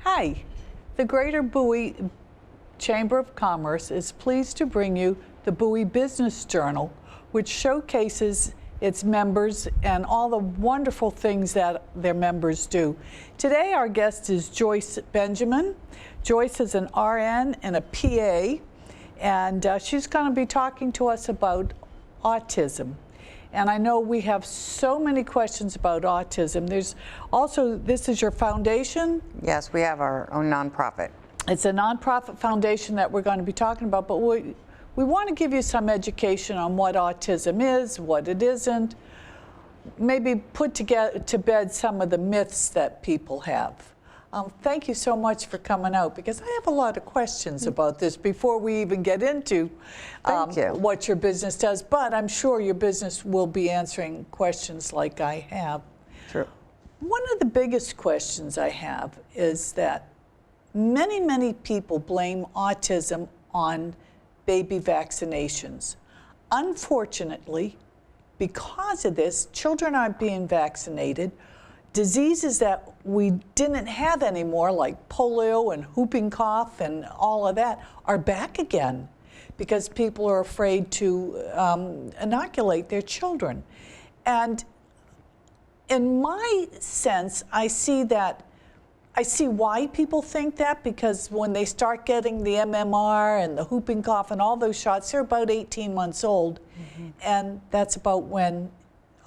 Hi, the Greater Bowie Chamber of Commerce is pleased to bring you the Bowie Business Journal, which showcases its members and all the wonderful things that their members do. Today our guest is Joyce Benjamin. Joyce is an RN and a PA, and she's going to be talking to us about autism. And I know we have so many questions about autism. There's also, this is your foundation? Yes, we have our own nonprofit. It's a nonprofit foundation that we're going to be talking about, but we want to give you some education on what autism is, what it isn't, maybe put to bed some of the myths that people have. Thank you so much for coming out, because I have a lot of questions about this before we even get into what your business does, but I'm sure your business will be answering questions like I have. True. One of the biggest questions I have is that many people blame autism on baby vaccinations. Unfortunately, because of this, children aren't being vaccinated. Diseases that we didn't have anymore, like polio and whooping cough and all of that, are back again because people are afraid to inoculate their children. And in my sense, I see why people think that, because when they start getting the MMR and the whooping cough and all those shots, they're about 18 months old. Mm-hmm. And that's about when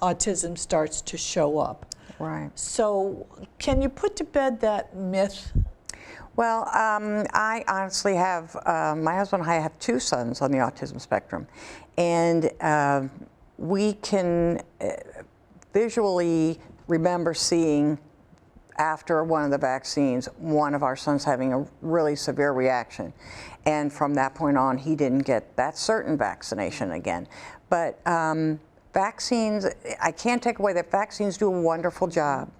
autism starts to show up. Right. So can you put to bed that myth? Well, I honestly have, my husband and I have two sons on the autism spectrum. And we can visually remember seeing, after one of the vaccines, one of our sons having a really severe reaction. And from that point on, he didn't get that certain vaccination again. But vaccines, I can't take away that vaccines do a wonderful job.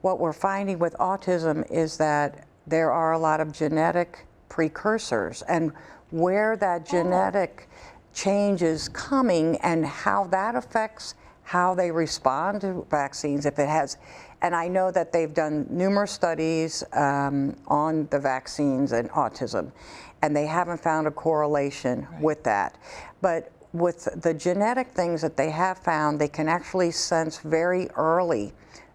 What we're finding with autism is that there are a lot of genetic precursors, and where that genetic change is coming and how that affects how they respond to vaccines, if it has. And I know that they've done numerous studies on the vaccines and autism, and they haven't found a correlation with that. But with the genetic things that they have found, they can actually sense very early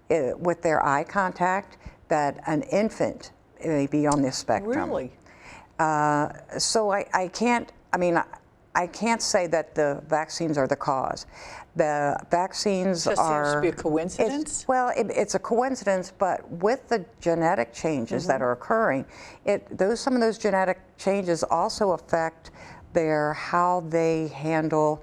with their eye contact that an infant may be on this spectrum. Really? So I can't say that the vaccines are the cause. The vaccines just seems to be a coincidence? It's a coincidence, but with the genetic changes that are occurring, some of those genetic changes also affect how they handle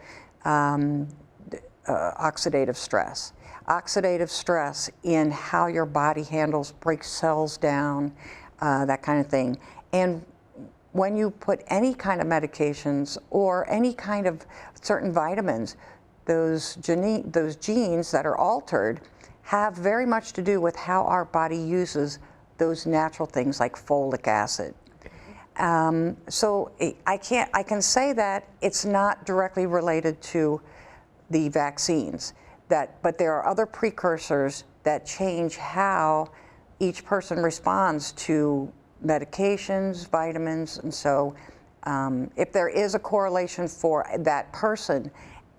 oxidative stress. Oxidative stress in how your body handles, breaks cells down, that kind of thing. And when you put any kind of medications or any kind of certain vitamins, those genes that are altered have very much to do with how our body uses those natural things like folic acid. So I can say that it's not directly related to the vaccines, but there are other precursors that change how each person responds to medications, vitamins, and so if there is a correlation for that person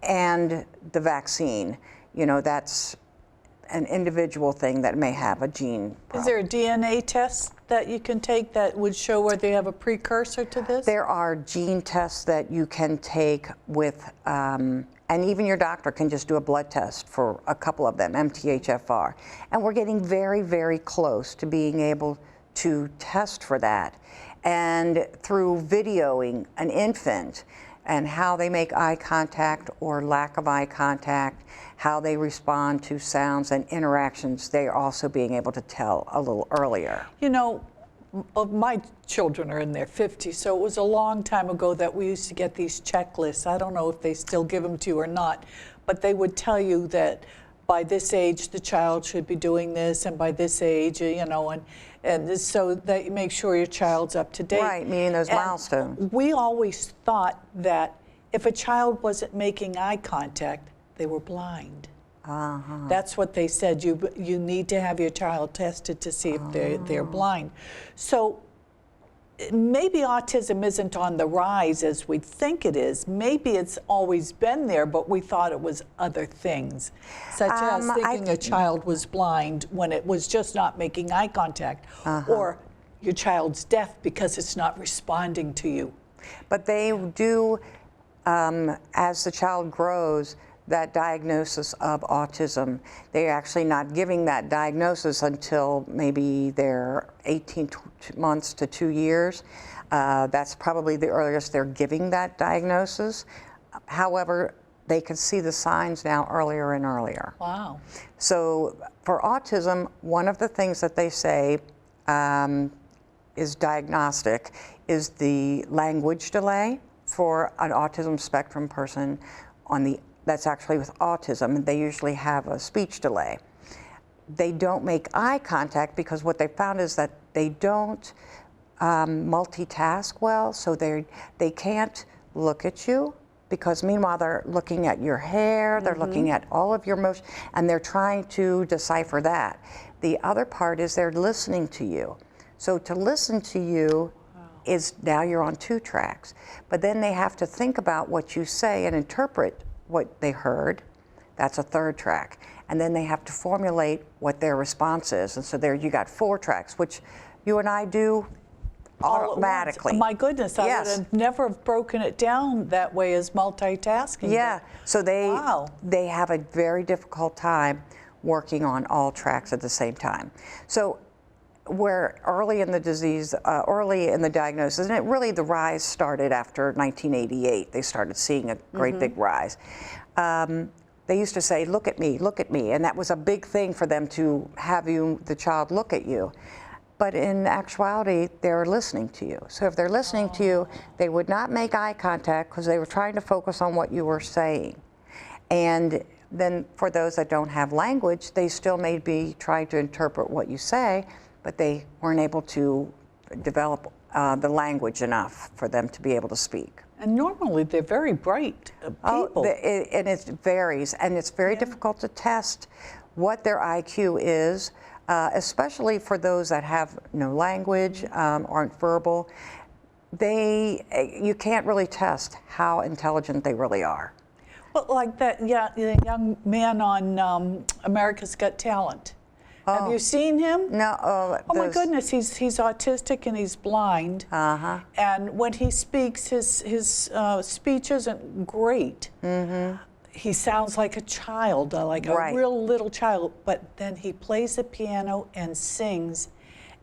and the vaccine, that's an individual thing that may have a gene problem. Is there a DNA test that you can take that would show whether they have a precursor to this? There are gene tests that you can take with, and even your doctor can just do a blood test for a couple of them, MTHFR. And we're getting very, very close to being able to test for that. And through videoing an infant and how they make eye contact or lack of eye contact, how they respond to sounds and interactions, they are also being able to tell a little earlier. My children are in their 50s, so it was a long time ago that we used to get these checklists. I don't know if they still give them to you or not, but they would tell you that by this age the child should be doing this, and by this age, and so that you make sure your child's up to date. Right, meaning those milestones. We always thought that if a child wasn't making eye contact, they were blind. That's what they said. You need to have your child tested to see if they're blind. So maybe autism isn't on the rise as we think it is. Maybe it's always been there, but we thought it was other things, such as thinking a child was blind when it was just not making eye contact, or your child's deaf because it's not responding to you. But they do, as the child grows, that diagnosis of autism, they're actually not giving that diagnosis until maybe they're 18 months to 2 years. That's probably the earliest they're giving that diagnosis. However, they can see the signs now earlier and earlier. Wow. So for autism, one of the things that they say is diagnostic is the language delay for an autism spectrum person that's actually with autism. They usually have a speech delay. They don't make eye contact because what they found is that they don't multitask well, so they can't look at you, because meanwhile they're looking at your hair, they're looking at all of your motion, and they're trying to decipher that. The other part is they're listening to you. So to listen to you is, now you're on 2 tracks, but then they have to think about what you say and interpret what they heard. That's a 3rd track. And then they have to formulate what their response is. And so there you got 4 tracks, which you and I do automatically. My goodness, I would have never have broken it down that way as multitasking. Yeah, so they have a very difficult time working on all tracks at the same time. So where early in the disease, early in the diagnosis, and the rise started after 1988. They started seeing a great big rise. They used to say, look at me, and that was a big thing for them to have the child look at you. But in actuality, they're listening to you. So if they're listening to you, they would not make eye contact because they were trying to focus on what you were saying. And then for those that don't have language, they still may be trying to interpret what you say, but they weren't able to develop the language enough for them to be able to speak. And normally they're very bright people. And it varies, and it's very difficult to test what their IQ is, especially for those that have no language, aren't verbal. You can't really test how intelligent they really are. Well, like that the young man on America's Got Talent. Have you seen him? No. Oh my goodness, he's autistic and he's blind. And when he speaks, his speech isn't great. He sounds like a child, like a real little child. But then he plays the piano and sings,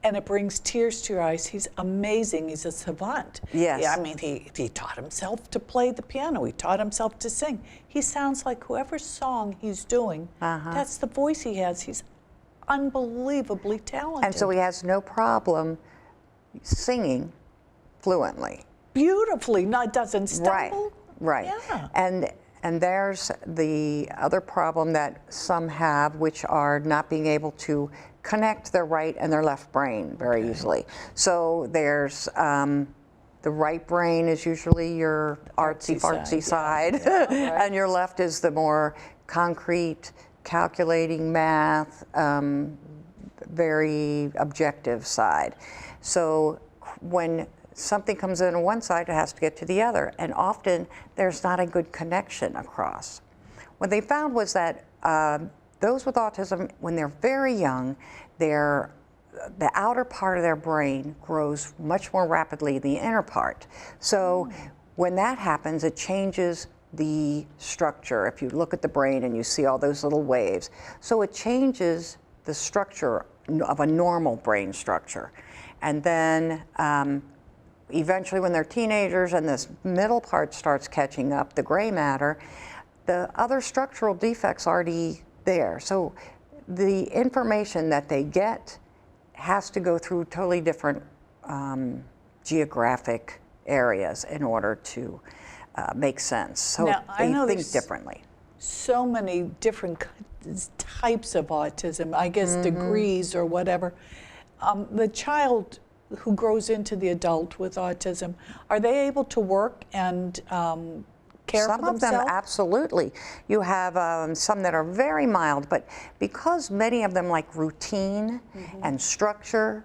and it brings tears to your eyes. He's amazing. He's a savant. Yes. Yeah, I mean, he taught himself to play the piano. He taught himself to sing. He sounds like whoever song he's doing. That's the voice he has. He's unbelievably talented. And so he has no problem singing fluently. Beautifully, doesn't stumble. Right. Yeah. And there's the other problem that some have, which are not being able to connect their right and their left brain very easily. So there's the right brain is usually your artsy-fartsy side, and your left is the more concrete, calculating math, very objective side. So when something comes in on one side, it has to get to the other, and often there's not a good connection across. What they found was that those with autism, when they're very young, the outer part of their brain grows much more rapidly than the inner part. So when that happens, it changes the structure. If you look at the brain and you see all those little waves, so it changes the structure of a normal brain structure. And then eventually when they're teenagers and this middle part starts catching up, the gray matter, the other structural defects already there. So the information that they get has to go through totally different geographic areas in order to make sense. So now, they think differently. So many different types of autism, I guess degrees or whatever. The child who grows into the adult with autism, are they able to work and care for Some of them, themselves? absolutely. You have some that are very mild, but because many of them like routine and structure,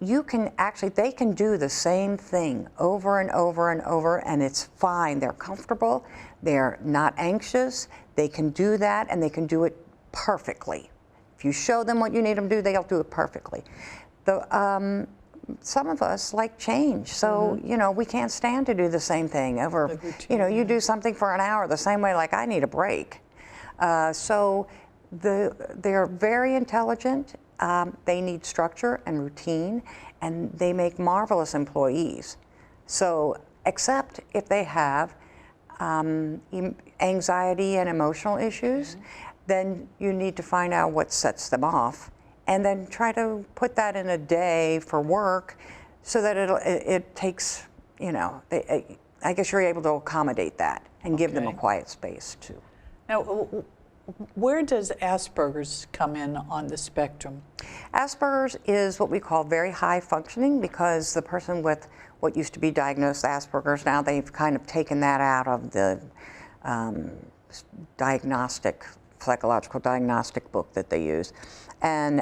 you can actually, they can do the same thing over and over and over, and it's fine. They're comfortable, they're not anxious, they can do that, and they can do it perfectly. If you show them what you need them to do, they'll do it perfectly. Some of us like change, so you know, we can't stand to do the same thing over. You know, you do something for an hour the same way, like I need a break. So they're very intelligent. They need structure and routine, and they make marvelous employees. So, except if they have anxiety and emotional issues, then you need to find out what sets them off, and then try to put that in a day for work, so that it takes, you know, I guess you're able to accommodate that and give them a quiet space too. Now, where does Asperger's come in on the spectrum? Asperger's is what we call very high functioning, because the person with what used to be diagnosed Asperger's, now they've kind of taken that out of the psychological diagnostic book that they use. And,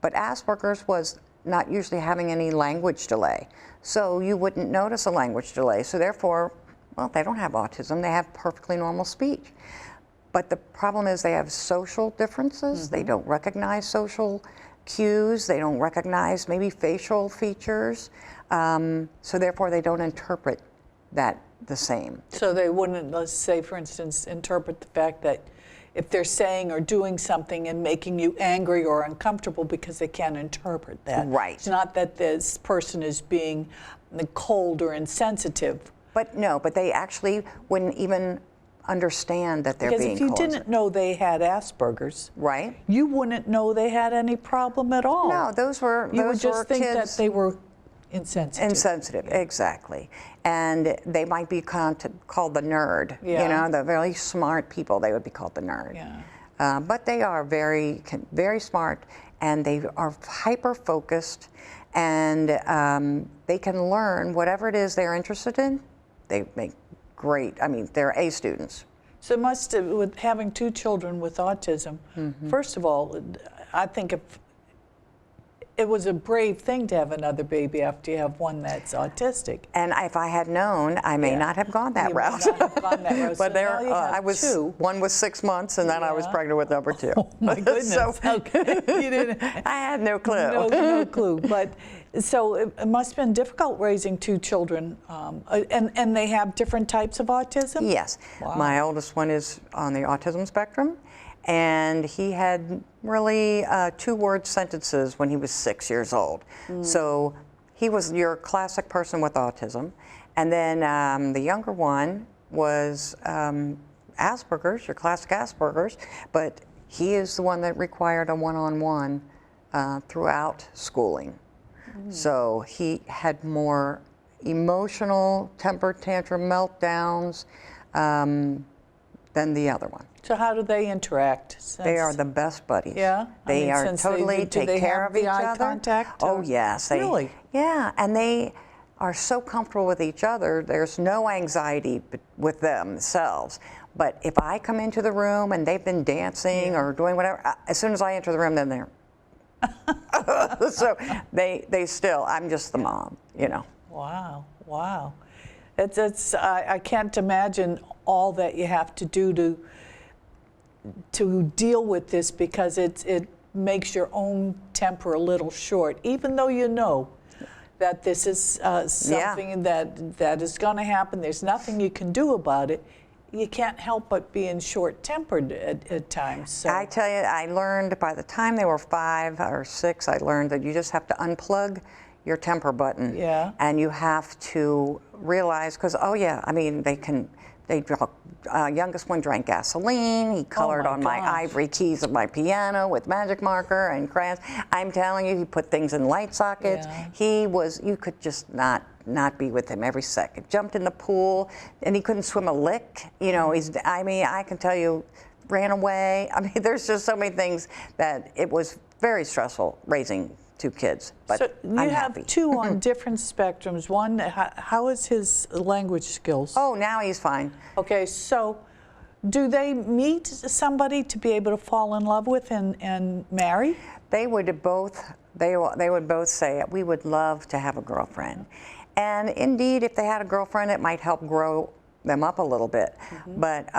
but Asperger's was not usually having any language delay. So you wouldn't notice a language delay. So therefore, well, they don't have autism, they have perfectly normal speech. But the problem is they have social differences. They don't recognize social cues. They don't recognize maybe facial features. So therefore, they don't interpret that the same. So they wouldn't, let's say, for instance, interpret the fact that if they're saying or doing something and making you angry or uncomfortable, because they can't interpret that. Right. It's not that this person is being cold or insensitive. But no, but they actually wouldn't even understand that they're Because being if you cold. didn't know they had Asperger's, Right. you wouldn't know they had any problem at all. No, those were You would just think kids. that they were insensitive. Insensitive, exactly. And they might be called the nerd. Yeah. You know, the very smart people, they would be called the nerd. Yeah. But they are very smart, and they are hyper-focused, and they can learn whatever it is they're interested in. They make great, I mean, they're A students. So it must have, with having two children with autism, first of all, I think if it was a brave thing to have another baby after you have one that's autistic. And if I had known, I may not have gone that You route. would not have gone that route. But So now you have two. one was 6 months, and then I was Yeah. pregnant with number 2. Oh my goodness. So Okay. You didn't. I had no clue. No clue. But so it must have been difficult raising two children, and they have different types of autism. Yes. Wow. My oldest one is on the autism spectrum, and he had really 2-word sentences when he was 6 years old. So he was your classic person with autism. And then the younger one was Asperger's, your classic Asperger's, but he is the one that required a one-on-one throughout schooling. So he had more emotional temper tantrum meltdowns than the other one. So how do they interact? They are the best buddies. Yeah? They are since totally do take they care have of the each eye other. contact? Oh or- yes, Really? Yeah, and they are so comfortable with each other. There's no anxiety with themselves. But if I come into the room and they've been dancing or doing whatever, as soon as I enter the room, then they're. So they still. I'm just the mom, you know. Wow, wow. I can't imagine all that you have to do to deal with this, because it makes your own temper a little short, even though you know that this is something that is going to happen. There's nothing you can do about it. You can't help but being short-tempered at times. So. I tell you, I learned by the time they were 5 or 6, I learned that you just have to unplug your temper button. Yeah. And you have to realize, because, oh yeah, I mean, youngest one drank gasoline. He colored on my gosh. ivory keys of my piano with magic marker and crayons. I'm telling you, he put things in light sockets. Yeah. You could just not be with him every second. Jumped in the pool, and he couldn't swim a lick. You know, I can tell you, ran away. I mean, there's just so many things that it was very stressful raising 2 kids, but So you I'm have happy. 2 on different spectrums. One, how is his language skills? Oh, now he's fine. Okay, so do they meet somebody to be able to fall in love with and marry? They would both say, we would love to have a girlfriend. And indeed, if they had a girlfriend, it might help grow them up a little bit. But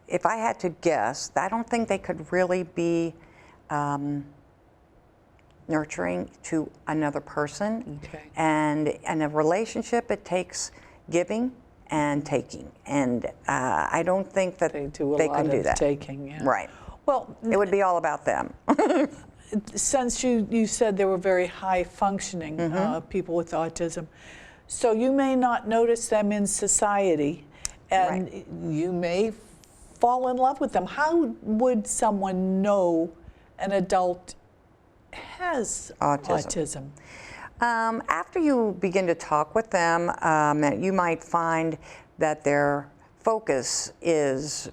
if I had to guess, I don't think they could really be nurturing to another person. Okay. And in a relationship, it takes giving and taking. And I don't think that They do a they lot can do of that. taking, yeah. Right. Well, It would be all about them. since you said they were very high functioning people with autism, so you may not notice them in society, and you may fall in love with them. How would someone know an adult has autism? After you begin to talk with them, you might find that their focus is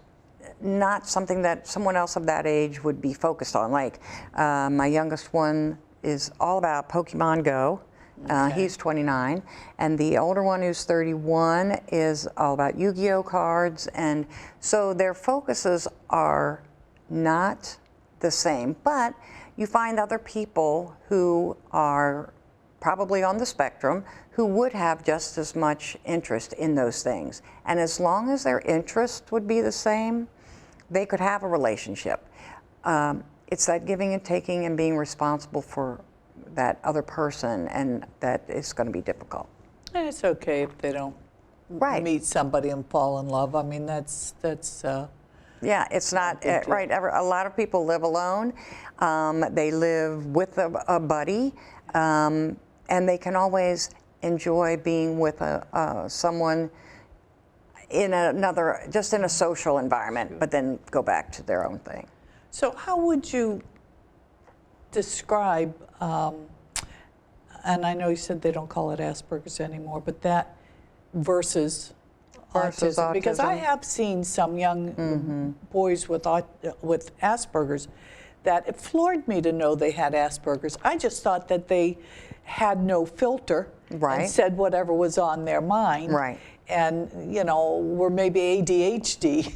not something that someone else of that age would be focused on. Like my youngest one is all about Pokemon Go. He's 29, and the older one, who's 31, is all about Yu-Gi-Oh cards, and so their focuses are not the same. But you find other people who are probably on the spectrum who would have just as much interest in those things, and as long as their interest would be the same, they could have a relationship. It's that giving and taking and being responsible for that other person, and that is going to be difficult. And it's okay if they don't meet somebody and fall in love. I mean, that's yeah, it's not right. A lot of people live alone. They live with a buddy, and they can always enjoy being with someone in just in a social environment, but then go back to their own thing. So how would you describe, and I know you said they don't call it Asperger's anymore, but that versus autism. Because I have seen some young boys with Asperger's that it floored me to know they had Asperger's. I just thought that they had no filter and said whatever was on their mind. Right. And, were maybe ADHD,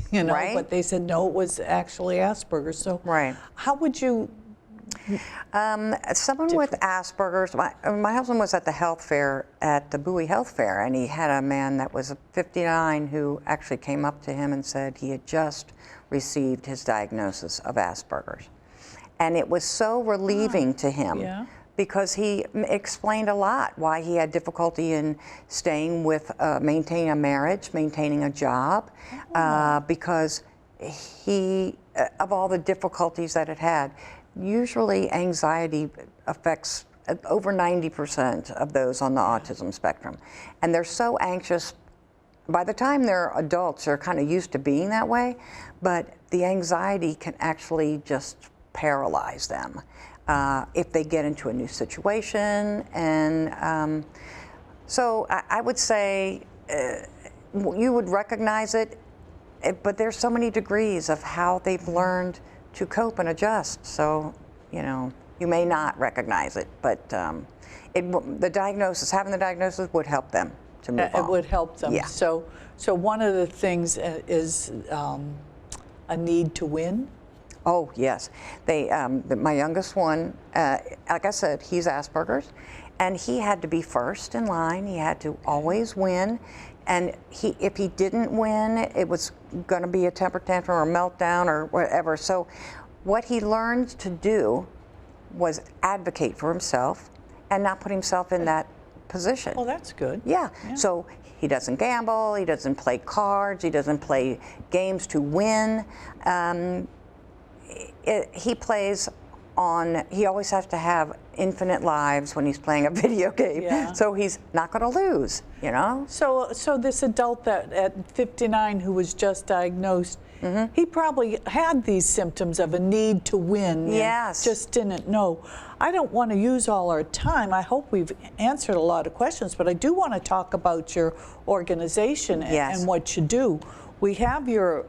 but they said no, it was actually Asperger's. So how would you... Someone with Asperger's, my husband was at the health fair, at the Bowie Health Fair, and he had a man that was 59 who actually came up to him and said he had just received his diagnosis of Asperger's. And it was so relieving to him because he explained a lot why he had difficulty in staying with, maintaining a marriage, maintaining a job, because he, of all the difficulties that it had, usually anxiety affects over 90% of those on the autism spectrum. And they're so anxious. By the time they're adults, they're kind of used to being that way, but the anxiety can actually just paralyze them if they get into a new situation. And so I would say you would recognize it, but there's so many degrees of how they've learned to cope and adjust. So, you may not recognize it, but having the diagnosis would help them to move on. It would help them. Yeah. So one of the things is a need to win. Oh, yes. My youngest one, like I said, he's Asperger's, and he had to be first in line. He had to always win. And if he didn't win, it was going to be a temper tantrum or a meltdown or whatever. So what he learned to do was advocate for himself and not put himself in that position. Well, that's good. Yeah. So he doesn't gamble, he doesn't play cards, he doesn't play games to win. He plays he always has to have infinite lives when he's playing a video game, so he's not going to lose, So this adult that at 59 who was just diagnosed, he probably had these symptoms of a need to win. Yes. And just didn't know. I don't want to use all our time. I hope we've answered a lot of questions, but I do want to talk about your organization and what you do. We have your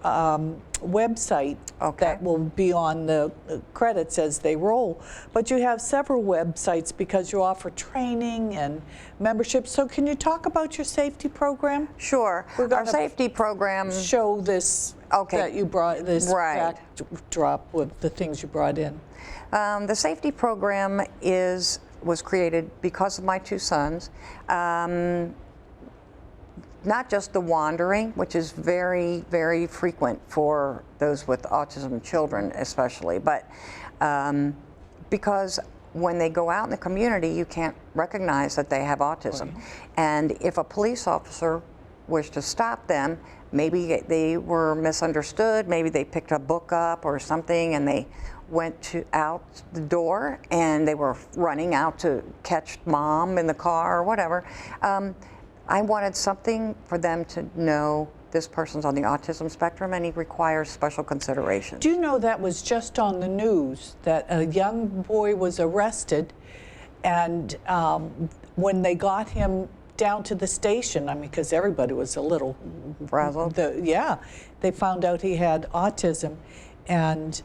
website Okay. that will be on the credits as they roll, but you have several websites because you offer training and membership. So can you talk about your safety program? Sure. We're Our gonna safety program, show this Okay. that you brought, this Right. backdrop with the things you brought in. the safety program was created because of my two sons. Not just the wandering, which is very, very frequent for those with autism children especially, but because when they go out in the community, you can't recognize that they have autism. Right. And if a police officer wished to stop them, maybe they were misunderstood, maybe they picked a book up or something and they went out the door and they were running out to catch mom in the car or whatever. I wanted something for them to know this person's on the autism spectrum and he requires special consideration. Do you know that was just on the news that a young boy was arrested, and when they got him down to the station, I mean, because everybody was a little Frazzled? Yeah, they found out he had autism, and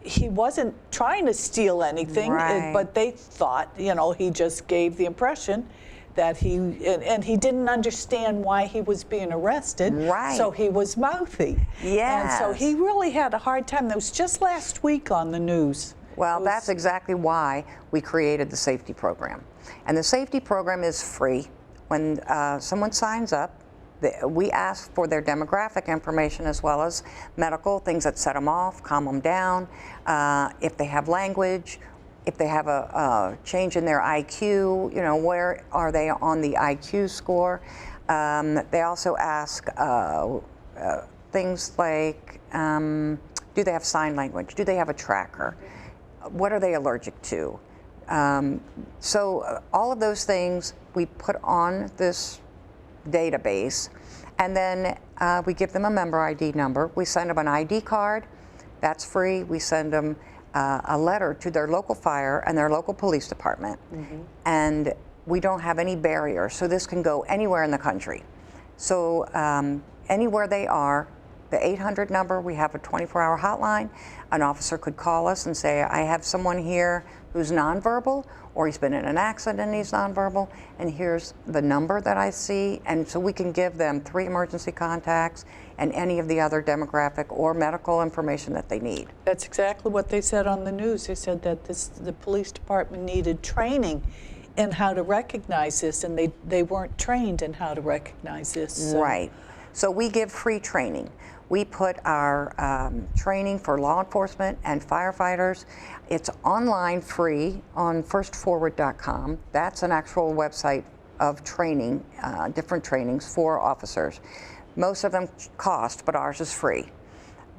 he wasn't trying to steal anything, Right. but they thought, you know, he just gave the impression that and he didn't understand why he was being arrested. Right. So he was mouthy. And so Yes. he really had a hard time. That was just last week on the news. Well, that's exactly why we created the safety program. And the safety program is free. When someone signs up, we ask for their demographic information as well as medical, things that set them off, calm them down, if they have language, if they have a change in their IQ, you know, where are they on the IQ score. They also ask things like, do they have sign language? Do they have a tracker? What are they allergic to? So all of those things we put on this database, and then we give them a member ID number. We send them an ID card, that's free. We send them a letter to their local fire and their local police department. And we don't have any barriers, so this can go anywhere in the country. So anywhere they are, the 800 number, we have a 24-hour hotline. An officer could call us and say, I have someone here who's nonverbal, or he's been in an accident and he's nonverbal, and here's the number that I see. And so we can give them 3 emergency contacts and any of the other demographic or medical information that they need. That's exactly what they said on the news. They said that the police department needed training in how to recognize this, and they weren't trained in how to recognize this. So. Right. So we give free training. We put our training for law enforcement and firefighters. It's online free on firstforward.com. That's an actual website of training, different trainings for officers. Most of them cost, but ours is free.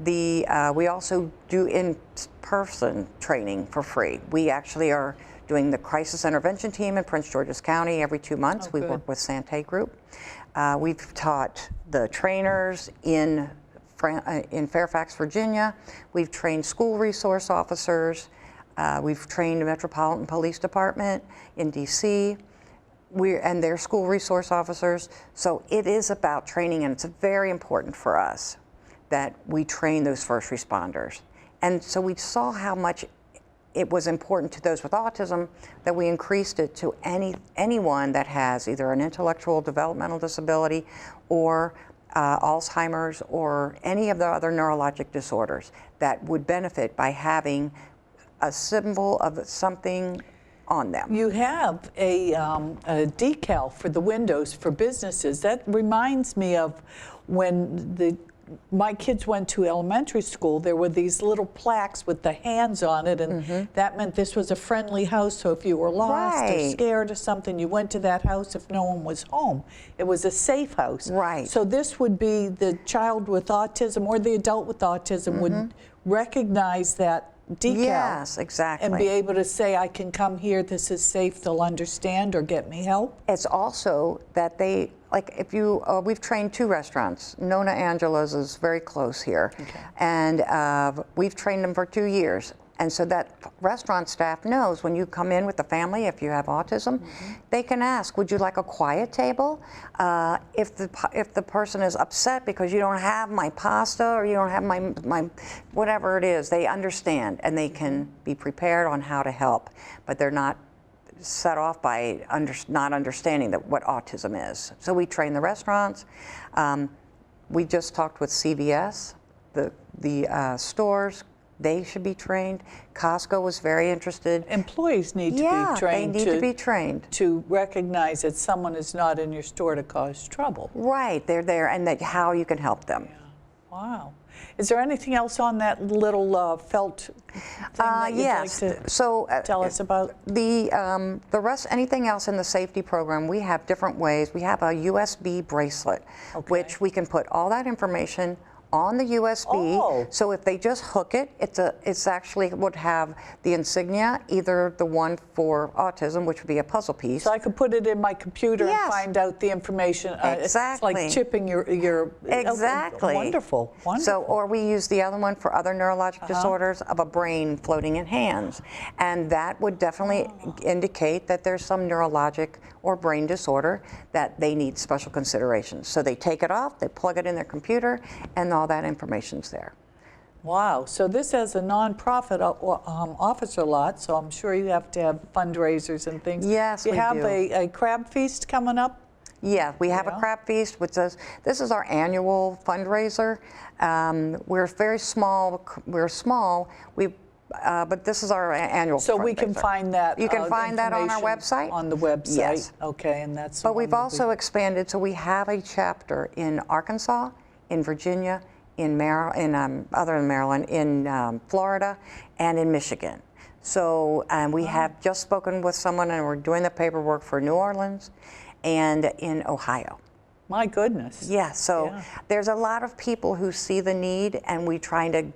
We also do in-person training for free. We actually are doing the crisis intervention team in Prince George's County every 2 months. Oh, we good. work with Sante Group. We've taught the trainers in Fairfax, Virginia. We've trained school resource officers. We've trained the Metropolitan Police Department in DC. And their school resource officers. So it is about training, and it's very important for us that we train those first responders. And so we saw how much it was important to those with autism that we increased it to anyone that has either an intellectual developmental disability or Alzheimer's or any of the other neurologic disorders that would benefit by having a symbol of something on them. You have a decal for the windows for businesses. That reminds me of when my kids went to elementary school. There were these little plaques with the hands on it, and that meant this was a friendly house. So if you were lost or Right. scared or something, you went to that house if no one was home. It was a safe house. Right. So this would be the child with autism or the adult with autism would recognize that decal. Yes, exactly. And be able to say, I can come here, this is safe, they'll understand or get me help. It's also that they, like if you, we've trained 2 restaurants. Nona Angela's is very close here. Okay. And we've trained them for 2 years. And so that restaurant staff knows when you come in with the family, if you have autism, they can ask, would you like a quiet table? If the person is upset because you don't have my pasta or you don't have my whatever it is, they understand and they can be prepared on how to help, but they're not set off by not understanding what autism is. So we train the restaurants. We just talked with CVS, the stores. They should be trained. Costco was very interested. Employees need to Yeah, be trained. they need to be trained. To recognize that someone is not in your store to cause trouble. Right, they're there, and that how you can help them. Wow. Is there anything else on that little felt thing that you'd Yes. like to So tell us about? the rest, anything else in the safety program, we have different ways. We have a USB bracelet, which we can put all that information on the USB. Oh. So if they just hook it, it's actually would have the insignia, either the one for autism, which would be a puzzle piece. So I could put it in my computer and Yes. find out the information. Exactly. It's like chipping your Exactly. Wonderful. Wonderful. So, or we use the other one for other neurologic disorders of a brain floating in hands. And that would definitely indicate that there's some neurologic or brain disorder that they need special consideration. So they take it off, they plug it in their computer, and all that information's there. Wow. So this as a nonprofit officer lot, so I'm sure you have to have fundraisers and things. Yes, you we have do. a crab feast coming up? Yeah, we have Yeah. a crab feast, which is, this is our annual fundraiser. We're very small, but this is our annual So we can fundraiser. find that. You can find that on our information website? On the website. Yes. Okay, and that's. But we've also expanded, so we have a chapter in Arkansas, in Virginia, in other than Maryland, in Florida, and in Michigan. So we have just spoken with someone, and we're doing the paperwork for New Orleans and in Ohio. My goodness. Yeah, so Yeah. there's a lot of people who see the need, and we trying to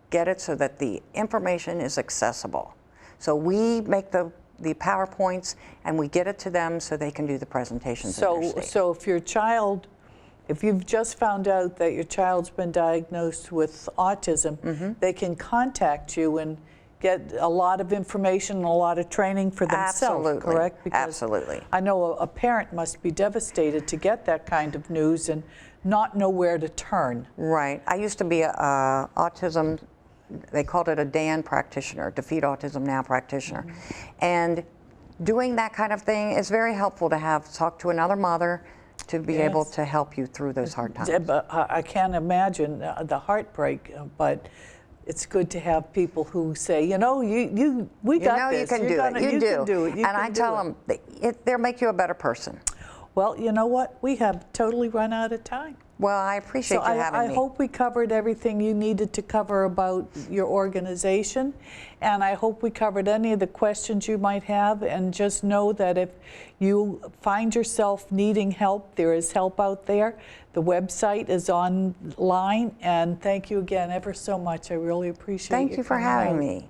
get it so that the information is accessible. So we make the PowerPoints and we get it to them so they can do the presentations in their state. So if you've just found out that your child's been diagnosed with autism, they can contact you and get a lot of information and a lot of training for themselves, Absolutely. correct? Absolutely. I know a parent must be devastated to get that kind of news and not know where to turn. Right. I used to be a autism, they called it a DAN practitioner, Defeat Autism Now practitioner. And doing that kind of thing is very helpful to talk to another mother to be able to help you through those hard times. I can't imagine the heartbreak, but it's good to have people who say, we got this. You can do it. You do. You And I tell them, they'll make you a better person. Well, you know what? We have totally run out of time. Well, I appreciate you having me. I hope we covered everything you needed to cover about your organization, and I hope we covered any of the questions you might have, and just know that if you find yourself needing help, there is help out there. The website is online, and thank you again ever so much. I really appreciate Thank you for coming having out. me.